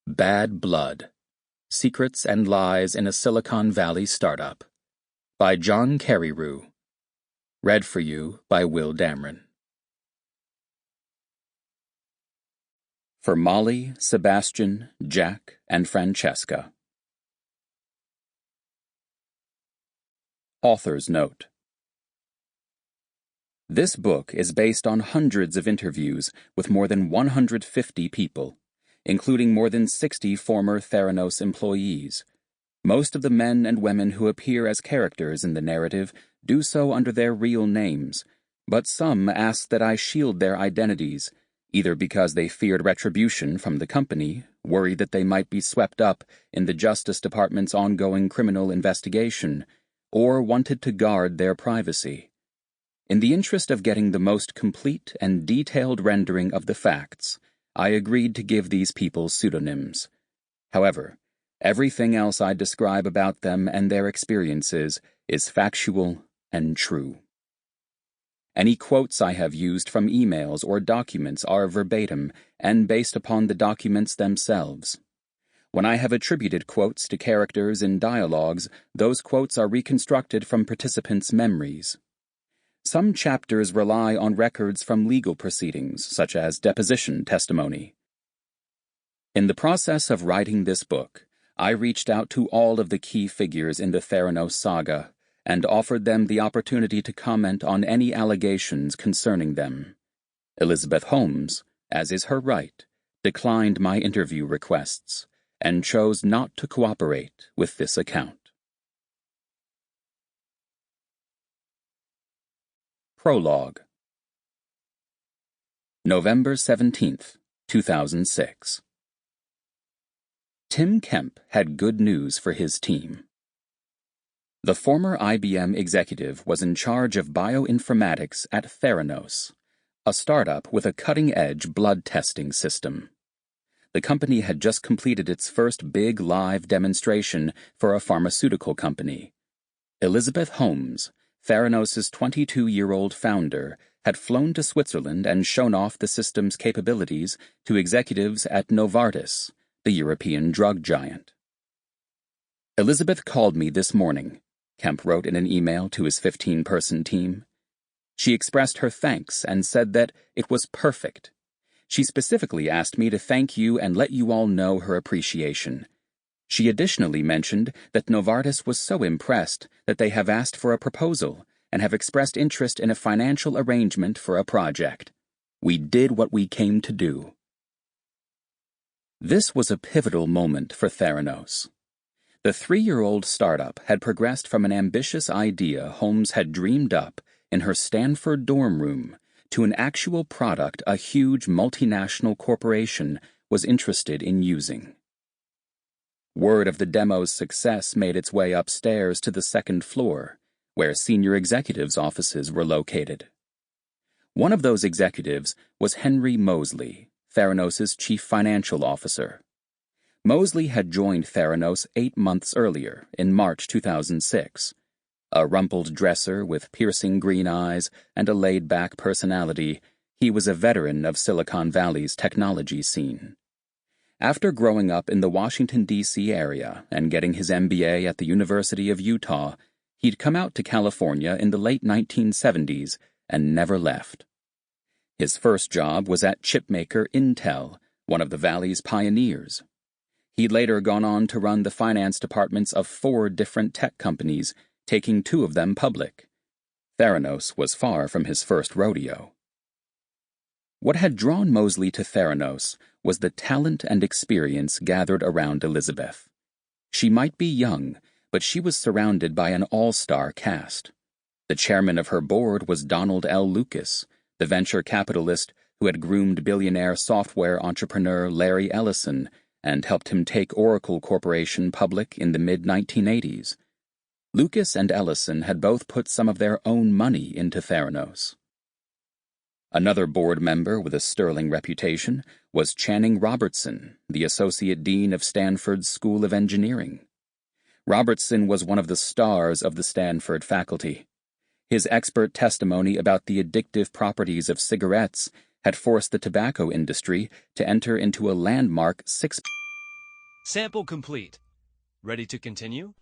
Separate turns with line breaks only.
Bad Blood: Secrets and Lies in a Silicon Valley Startup by John Carreyrou. Read for you by Will Damron. For Molly, Sebastian, Jack, and Francesca. Author's Note: This book is based on hundreds of interviews with more than 150 people, including more than 60 former Theranos employees. Most of the men and women who appear as characters in the narrative do so under their real names, but some ask that I shield their identities, either because they feared retribution from the company, worried that they might be swept up in the Justice Department's ongoing criminal investigation, or wanted to guard their privacy. In the interest of getting the most complete and detailed rendering of the facts, I agreed to give these people pseudonyms. However, everything else I describe about them and their experiences is factual and true. Any quotes I have used from emails or documents are verbatim and based upon the documents themselves. When I have attributed quotes to characters in dialogues, those quotes are reconstructed from participants' memories. Some chapters rely on records from legal proceedings, such as deposition testimony. In the process of writing this book, I reached out to all of the key figures in the Theranos saga and offered them the opportunity to comment on any allegations concerning them. Elizabeth Holmes, as is her right, declined my interview requests and chose not to cooperate with this account. Prologue. November 17th, 2006. Tim Kemp had good news for his team. The former IBM executive was in charge of bioinformatics at Theranos, a startup with a cutting-edge blood testing system. The company had just completed its first big live demonstration for a pharmaceutical company. Elizabeth Holmes, Theranos' 22-year-old founder, had flown to Switzerland and shown off the system's capabilities to executives at Novartis, the European drug giant. Elizabeth called me this morning, Kemp wrote in an email to his 15-person team. She expressed her thanks and said that it was perfect. She specifically asked me to thank you and let you all know her appreciation. She additionally mentioned that Novartis was so impressed that they have asked for a proposal and have expressed interest in a financial arrangement for a project. We did what we came to do. This was a pivotal moment for Theranos. The 3-year-old startup had progressed from an ambitious idea Holmes had dreamed up in her Stanford dorm room to an actual product a huge multinational corporation was interested in using. Word of the demo's success made its way upstairs to the second floor, where senior executives' offices were located. One of those executives was Henry Moseley, Theranos' chief financial officer. Moseley had joined Theranos 8 months earlier, in March 2006. A rumpled dresser with piercing green eyes and a laid-back personality, he was a veteran of Silicon Valley's technology scene. After growing up in the Washington, D.C. area and getting his MBA at the University of Utah, he'd come out to California in the late 1970s and never left. His first job was at chipmaker Intel, one of the Valley's pioneers. He'd later gone on to run the finance departments of 4 different tech companies, taking 2 of them public. Theranos was far from his first rodeo. What had drawn Moseley to Theranos was the talent and experience gathered around Elizabeth. She might be young, but she was surrounded by an all-star cast. The chairman of her board was Donald L. Lucas, the venture capitalist who had groomed billionaire software entrepreneur Larry Ellison and helped him take Oracle Corporation public in the mid-1980s. Lucas and Ellison had both put some of their own money into Theranos. Another board member with a sterling reputation was Channing Robertson, the Associate Dean of Stanford's School of Engineering. Robertson was one of the stars of the Stanford faculty. His expert testimony about the addictive properties of cigarettes had forced the tobacco industry to enter into a landmark $6
Sample complete. Ready to continue?